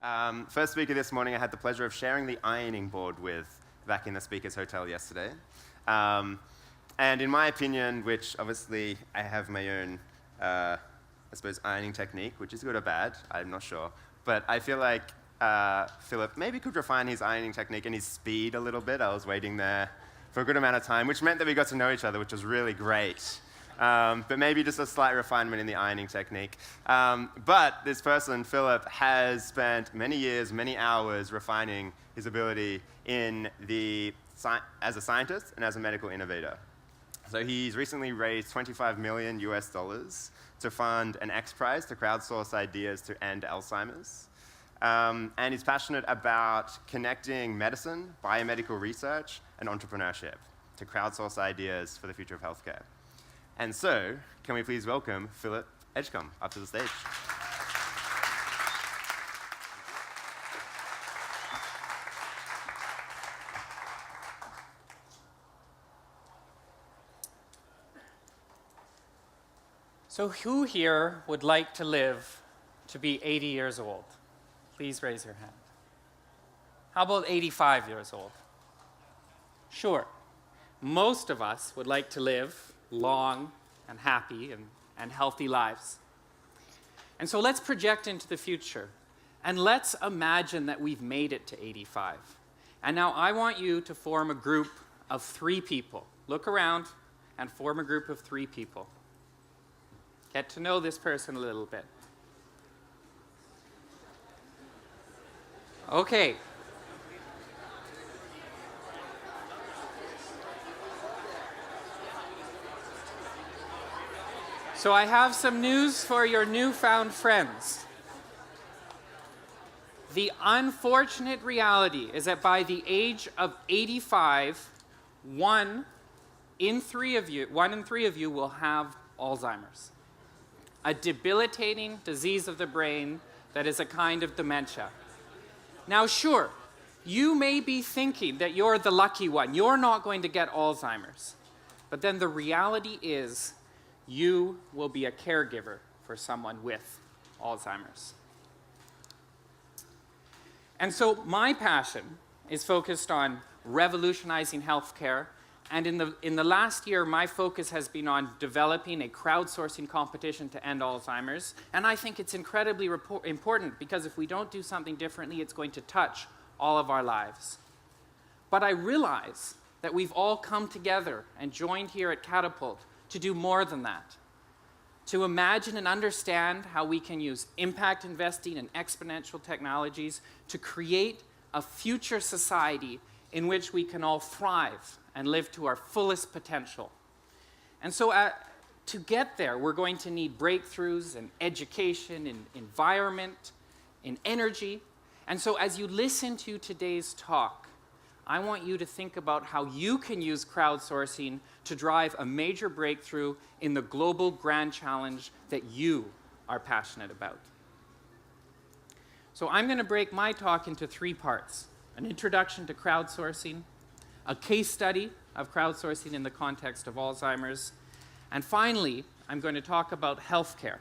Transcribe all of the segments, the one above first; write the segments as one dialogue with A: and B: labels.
A: First speaker this morning I had the pleasure of sharing the ironing board with back in the Speaker's Hotel yesterday. And in my opinion, which obviously I have my own, I suppose, ironing technique, which is good or bad, I'm not sure. But I feel like Philip maybe could refine his ironing technique and his speed a little bit. I was waiting there for a good amount of time, which meant that we got to know each other, which was really great. But maybe just a slight refinement in the ironing technique. But this person, Philip, has spent many years, many hours refining his ability as a scientist and as a medical innovator. So he's recently raised $25 million to fund an XPrize to crowdsource ideas to end Alzheimer's. And he's passionate about connecting medicine, biomedical research, and entrepreneurship to crowdsource ideas for the future of healthcare. And so, can we please welcome Philip Edgcumbe up to the stage.
B: So who here would like to live to be 80 years old? Please raise your hand. How about 85 years old? Sure. Most of us would like to live long and happy and healthy lives. And so let's project into the future. And let's imagine that we've made it to 85. And now I want you to form a group of 3 people. Look around and form a group of 3 people. Get to know this person a little bit. Okay. So I have some news for your newfound friends. The unfortunate reality is that by the age of 85, one in three of you will have Alzheimer's, a debilitating disease of the brain that is a kind of dementia. Now, sure, you may be thinking that you're the lucky one. You're not going to get Alzheimer's. But then the reality is you will be a caregiver for someone with Alzheimer's. And so my passion is focused on revolutionizing healthcare. And in the last year, my focus has been on developing a crowdsourcing competition to end Alzheimer's. And I think it's incredibly important because if we don't do something differently, it's going to touch all of our lives. But I realize that we've all come together and joined here at Catapult to do more than that. To imagine and understand how we can use impact investing and exponential technologies to create a future society in which we can all thrive and live to our fullest potential. And so to get there, we're going to need breakthroughs in education, in environment, in energy. And so as you listen to today's talk, I want you to think about how you can use crowdsourcing to drive a major breakthrough in the global grand challenge that you are passionate about. So I'm going to break my talk into 3 parts: an introduction to crowdsourcing, a case study of crowdsourcing in the context of Alzheimer's, and finally, I'm going to talk about healthcare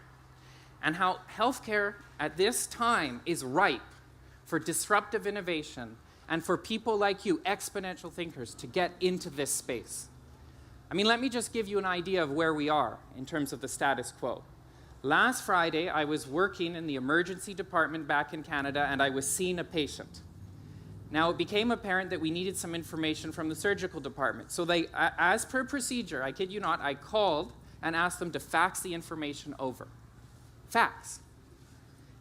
B: and how healthcare at this time is ripe for disruptive innovation and for people like you, exponential thinkers, to get into this space. I mean, let me just give you an idea of where we are in terms of the status quo. Last Friday, I was working in the emergency department back in Canada, and I was seeing a patient. Now, it became apparent that we needed some information from the surgical department. So they, as per procedure, I kid you not, I called and asked them to fax the information over. Fax.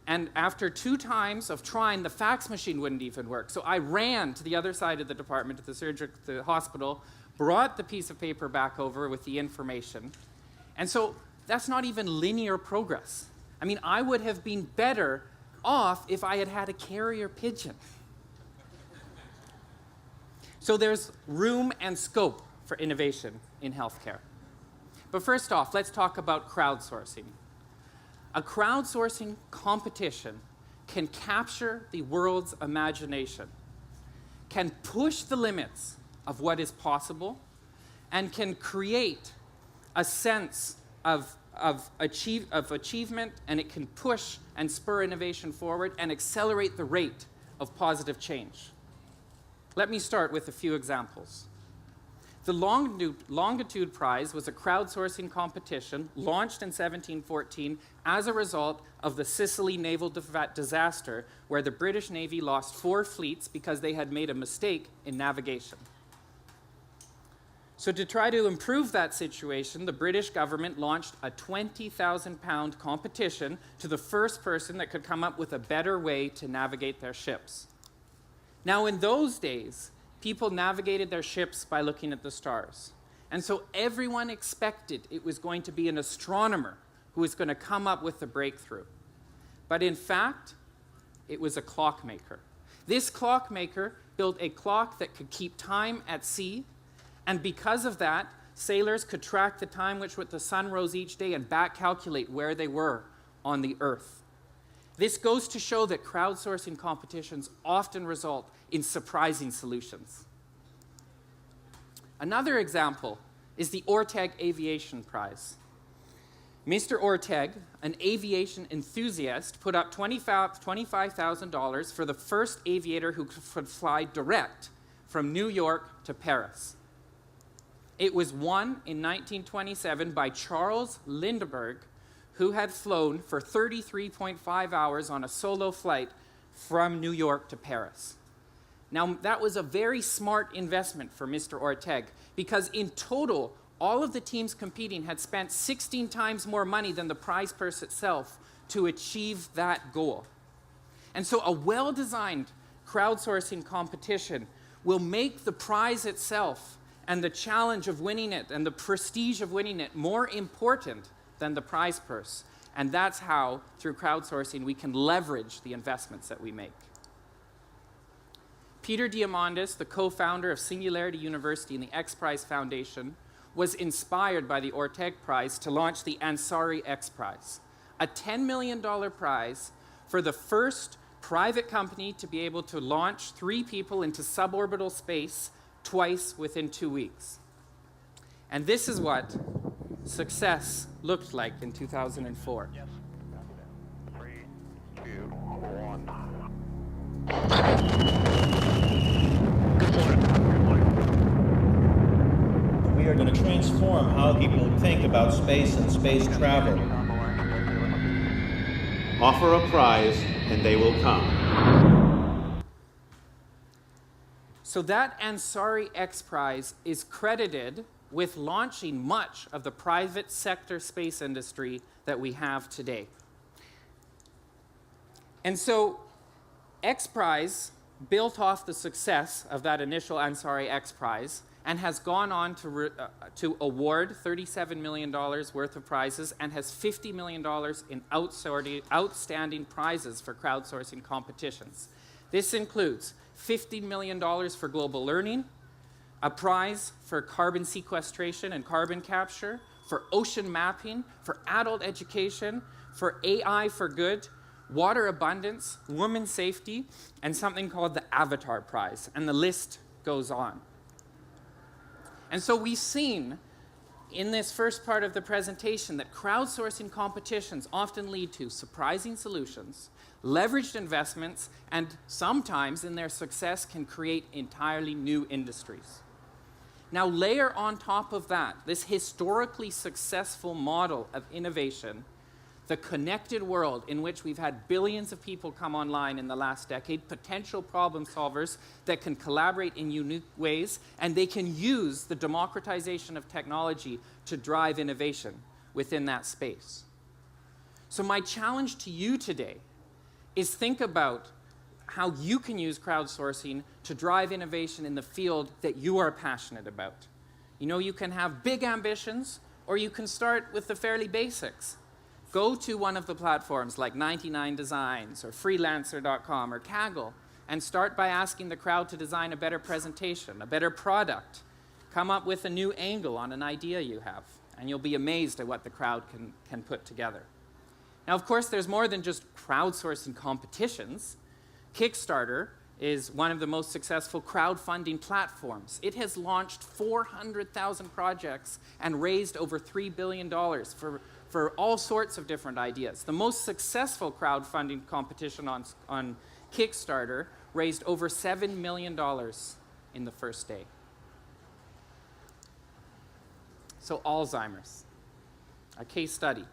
B: And after 2 times of trying, the fax machine wouldn't even work. So I ran to the other side of the department, to the hospital, brought the piece of paper back over with the information. And so that's not even linear progress. I mean, I would have been better off if I had had a carrier pigeon. So there's room and scope for innovation in healthcare. But first off, let's talk about crowdsourcing. A crowdsourcing competition can capture the world's imagination, can push the limits of what is possible, and can create a sense of of achievement, and it can push and spur innovation forward and accelerate the rate of positive change. Let me start with a few examples. The Longitude Prize was a crowdsourcing competition launched in 1714 as a result of the Sicily naval disaster, where the British Navy lost 4 fleets because they had made a mistake in navigation. So to try to improve that situation, the British government launched a £20,000 competition to the first person that could come up with a better way to navigate their ships. Now, in those days, people navigated their ships by looking at the stars. And so everyone expected it was going to be an astronomer who was going to come up with the breakthrough. But in fact, it was a clockmaker. This clockmaker built a clock that could keep time at sea, and because of that, sailors could track the time which the sun rose each day and back calculate where they were on the Earth. This goes to show that crowdsourcing competitions often result in surprising solutions. Another example is the Orteg Aviation Prize. Mr. Orteg, an aviation enthusiast, put up $25,000 for the first aviator who could fly direct from New York to Paris. It was won in 1927 by Charles Lindbergh, who had flown for 33.5 hours on a solo flight from New York to Paris. Now, that was a very smart investment for Mr. Orteg, because in total, all of the teams competing had spent 16 times more money than the prize purse itself to achieve that goal. And so a well-designed crowdsourcing competition will make the prize itself and the challenge of winning it and the prestige of winning it more important than the prize purse. And that's how, through crowdsourcing, we can leverage the investments that we make. Peter Diamandis, the co-founder of Singularity University and the XPrize Foundation, was inspired by the Orteg Prize to launch the Ansari XPrize, a $10 million prize for the first private company to be able to launch 3 people into suborbital space twice within 2 weeks. And this is what success looked like in 2004.
C: Yes. 3, 2, 1.
D: We are going to transform how people think about space and space travel.
E: Offer a prize and they will come.
B: So that Ansari XPrize is credited with launching much of the private sector space industry that we have today. And so XPrize built off the success of that initial Ansari XPrize and has gone on to award $37 million worth of prizes and has $50 million in outstanding prizes for crowdsourcing competitions. This includes $50 million for global learning, a prize for carbon sequestration and carbon capture, for ocean mapping, for adult education, for AI for good, water abundance, women's safety, and something called the Avatar Prize, and the list goes on. And so we've seen in this first part of the presentation that crowdsourcing competitions often lead to surprising solutions, leveraged investments, and sometimes in their success can create entirely new industries. Now layer on top of that, this historically successful model of innovation, the connected world in which we've had billions of people come online in the last decade, potential problem solvers that can collaborate in unique ways, and they can use the democratization of technology to drive innovation within that space. So my challenge to you today is think about how you can use crowdsourcing to drive innovation in the field that you are passionate about. You know, you can have big ambitions, or you can start with the fairly basics. Go to one of the platforms like 99 Designs or freelancer.com or Kaggle and start by asking the crowd to design a better presentation, a better product. Come up with a new angle on an idea you have, and you'll be amazed at what the crowd can put together. Now, of course, there's more than just crowdsourcing competitions. Kickstarter is one of the most successful crowdfunding platforms. It has launched 400,000 projects and raised over $3 billion for all sorts of different ideas. The most successful crowdfunding competition on Kickstarter raised over $7 million in the first day. So Alzheimer's, a case study.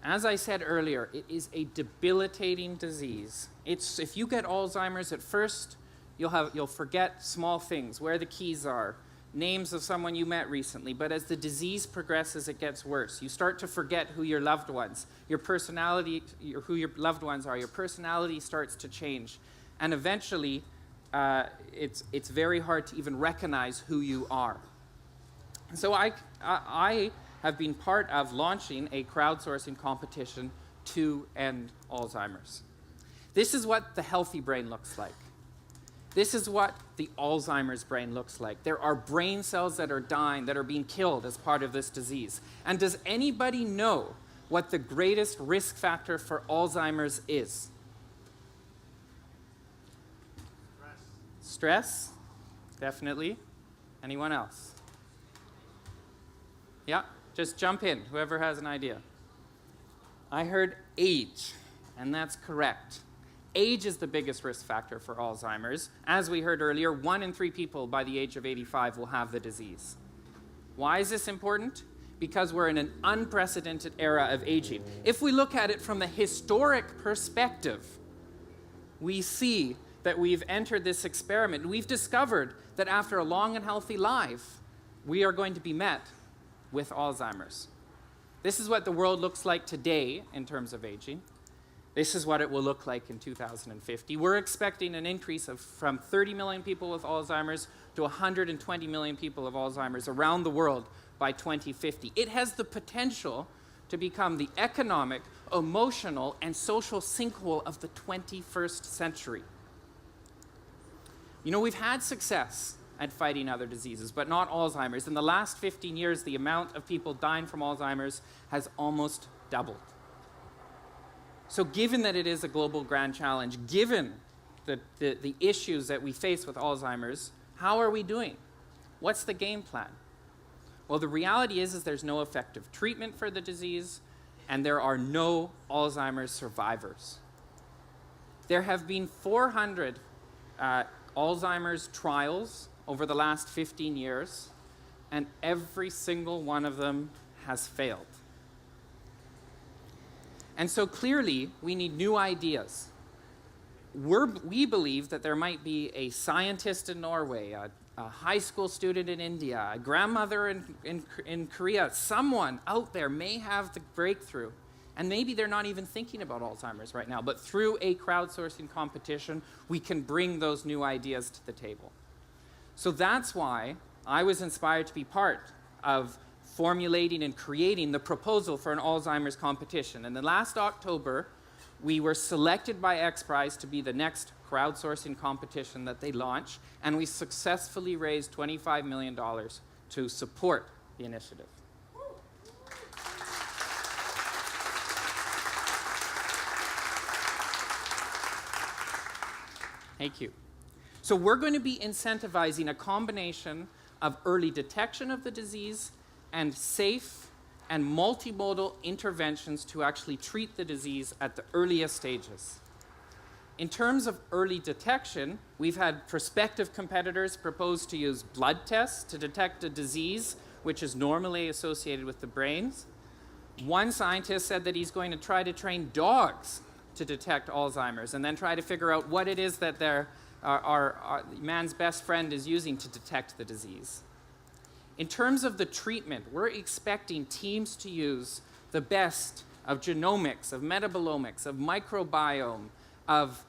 B: As I said earlier, it is a debilitating disease. If you get Alzheimer's at first, you'll forget small things, where the keys are, names of someone you met recently, but as the disease progresses, it gets worse. You start to forget who your loved ones, your personality, who your loved ones are. Your personality starts to change. And eventually, it's very hard to even recognize who you are. So I have been part of launching a crowdsourcing competition to end Alzheimer's. This is what the healthy brain looks like. This is what the Alzheimer's brain looks like. There are brain cells that are dying, that are being killed as part of this disease. And does anybody know what the greatest risk factor for Alzheimer's is? Stress? Definitely. Anyone else? Yeah, just jump in, whoever has an idea. I heard age, and that's correct. Age is the biggest risk factor for Alzheimer's. As we heard earlier, 1 in 3 people by the age of 85 will have the disease. Why is this important? Because we're in an unprecedented era of aging. If we look at it from the historic perspective, we see that we've entered this experiment. We've discovered that after a long and healthy life, we are going to be met with Alzheimer's. This is what the world looks like today in terms of aging. This is what it will look like in 2050. We're expecting an increase from 30 million people with Alzheimer's to 120 million people with Alzheimer's around the world by 2050. It has the potential to become the economic, emotional, and social sinkhole of the 21st century. You know, we've had success at fighting other diseases, but not Alzheimer's. In the last 15 years, the amount of people dying from Alzheimer's has almost doubled. So given that it is a global grand challenge, given the issues that we face with Alzheimer's, how are we doing? What's the game plan? Well, the reality is there's no effective treatment for the disease, and there are no Alzheimer's survivors. There have been 400 Alzheimer's trials over the last 15 years, and every single one of them has failed. And so clearly, we need new ideas. We believe that there might be a scientist in Norway, a high school student in India, a grandmother in Korea. Someone out there may have the breakthrough, and maybe they're not even thinking about Alzheimer's right now, but through a crowdsourcing competition, we can bring those new ideas to the table. So that's why I was inspired to be part of formulating and creating the proposal for an Alzheimer's competition. And then last October, we were selected by XPrize to be the next crowdsourcing competition that they launch, and we successfully raised $25 million to support the initiative. Thank you. So we're going to be incentivizing a combination of early detection of the disease and safe and multimodal interventions to actually treat the disease at the earliest stages. In terms of early detection, we've had prospective competitors propose to use blood tests to detect a disease which is normally associated with the brains. One scientist said that he's going to try to train dogs to detect Alzheimer's and then try to figure out what it is that man's best friend is using to detect the disease. In terms of the treatment, we're expecting teams to use the best of genomics, of metabolomics, of microbiome, of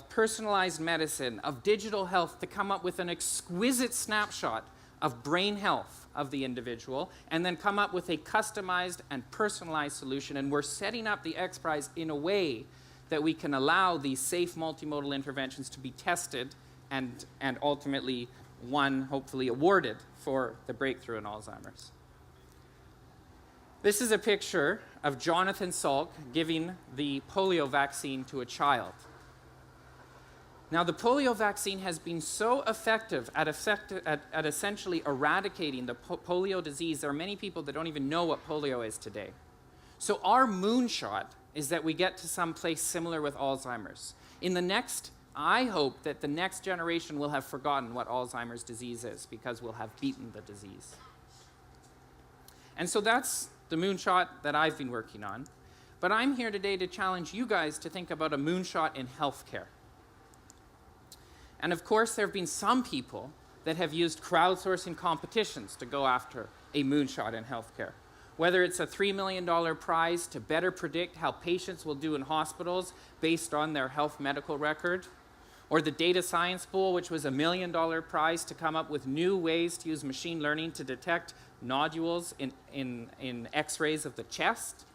B: personalized medicine, of digital health to come up with an exquisite snapshot of brain health of the individual, and then come up with a customized and personalized solution. And we're setting up the XPrize in a way that we can allow these safe multimodal interventions to be tested and ultimately one hopefully awarded for the breakthrough in Alzheimer's. This is a picture of Jonathan Salk giving the polio vaccine to a child. Now, the polio vaccine has been so effective at essentially eradicating the polio disease. There are many people that don't even know what polio is today. So our moonshot is that we get to some place similar with Alzheimer's. I hope that the next generation will have forgotten what Alzheimer's disease is because we'll have beaten the disease. And so that's the moonshot that I've been working on. But I'm here today to challenge you guys to think about a moonshot in healthcare. And of course, there have been some people that have used crowdsourcing competitions to go after a moonshot in healthcare. Whether it's a $3 million prize to better predict how patients will do in hospitals based on their health medical record, or the data science pool, which was a $1 million prize to come up with new ways to use machine learning to detect nodules in x-rays of the chest.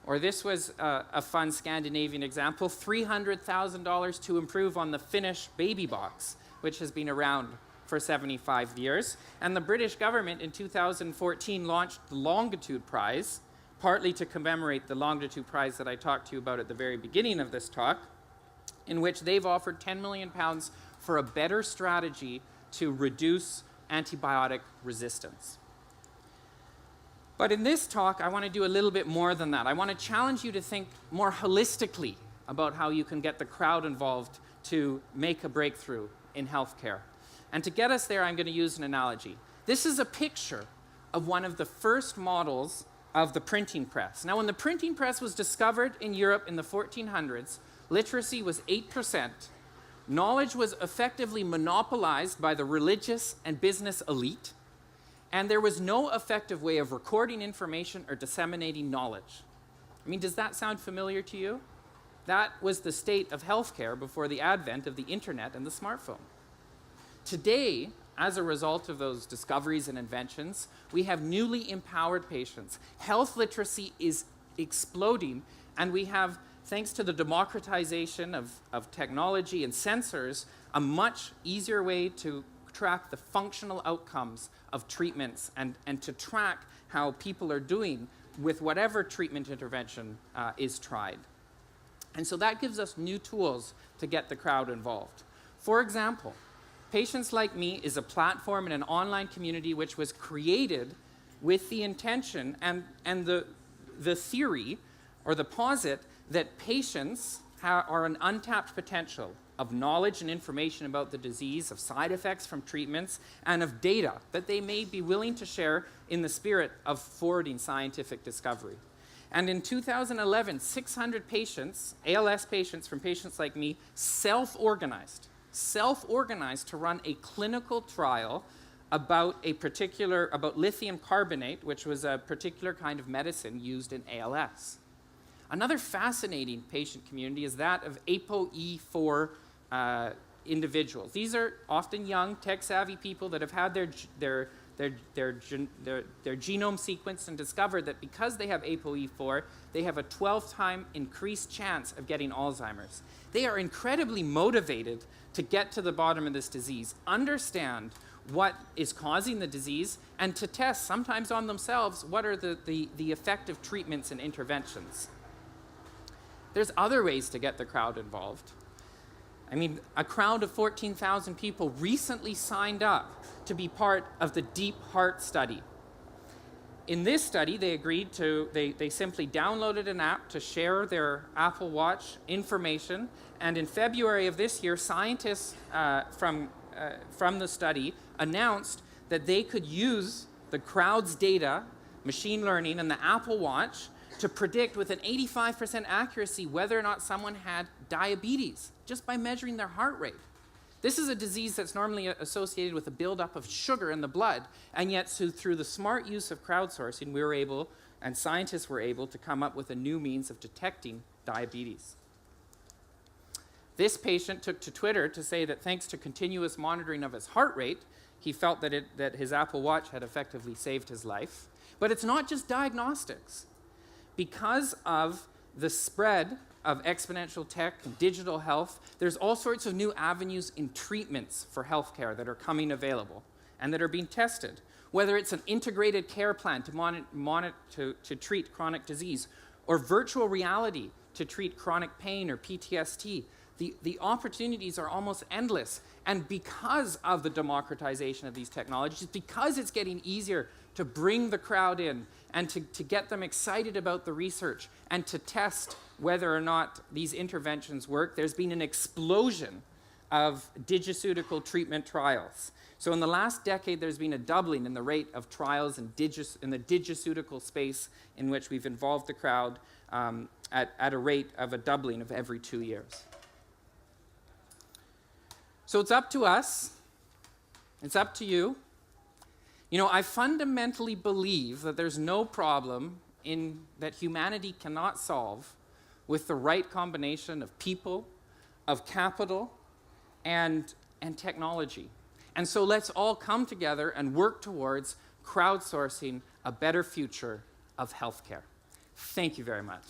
B: Or this was a fun Scandinavian example, $300,000 to improve on the Finnish baby box, which has been around for 75 years. And the British government in 2014 launched the Longitude Prize, partly to commemorate the Longitude Prize that I talked to you about at the very beginning of this talk, in which they've offered £10 million for a better strategy to reduce antibiotic resistance. But in this talk, I want to do a little bit more than that. I want to challenge you to think more holistically about how you can get the crowd involved to make a breakthrough in healthcare. And to get us there, I'm going to use an analogy. This is a picture of one of the first models of the printing press. Now, when the printing press was discovered in Europe in the 1400s, literacy was 8%. Knowledge was effectively monopolized by the religious and business elite. And there was no effective way of recording information or disseminating knowledge. I mean, does that sound familiar to you? That was the state of healthcare before the advent of the internet and the smartphone. Today, as a result of those discoveries and inventions, we have newly empowered patients. Health literacy is exploding, and we have, thanks to the democratization of technology and sensors, a much easier way to track the functional outcomes of treatments and to track how people are doing with whatever treatment intervention is tried. And so that gives us new tools to get the crowd involved. For example, Patients Like Me is a platform and an online community which was created with the intention and the theory or the posit that patients are an untapped potential of knowledge and information about the disease, of side effects from treatments, and of data that they may be willing to share in the spirit of forwarding scientific discovery. And in 2011, 600 patients, ALS patients from Patients Like Me, self-organized to run a clinical trial about lithium carbonate, which was a particular kind of medicine used in ALS. Another fascinating patient community is that of ApoE4 individuals. These are often young, tech-savvy people that have had their genome sequenced and discovered that because they have ApoE4, they have a 12-time increased chance of getting Alzheimer's. They are incredibly motivated to get to the bottom of this disease, understand what is causing the disease, and to test, sometimes on themselves, what are the effective treatments and interventions. There's other ways to get the crowd involved. I mean, a crowd of 14,000 people recently signed up to be part of the Deep Heart study. In this study, they simply downloaded an app to share their Apple Watch information, and in February of this year, scientists from the study announced that they could use the crowd's data, machine learning, and the Apple Watch to predict with an 85% accuracy whether or not someone had diabetes, just by measuring their heart rate. This is a disease that's normally associated with a buildup of sugar in the blood, and yet through the smart use of crowdsourcing, scientists were able to come up with a new means of detecting diabetes. This patient took to Twitter to say that thanks to continuous monitoring of his heart rate, he felt that his Apple Watch had effectively saved his life. But it's not just diagnostics. Because of the spread of exponential tech and digital health, there's all sorts of new avenues in treatments for healthcare that are coming available and that are being tested. Whether it's an integrated care plan to treat chronic disease, or virtual reality to treat chronic pain or PTSD, the opportunities are almost endless. And because of the democratization of these technologies, because it's getting easier to bring the crowd in and to get them excited about the research and to test whether or not these interventions work, there's been an explosion of digiceutical treatment trials. So in the last decade, there's been a doubling in the rate of trials in the digiceutical space in which we've involved the crowd at a rate of a doubling of every 2 years. So it's up to us. It's up to you. You know, I fundamentally believe that there's no problem that humanity cannot solve with the right combination of people, of capital, and technology. And so let's all come together and work towards crowdsourcing a better future of healthcare. Thank you very much.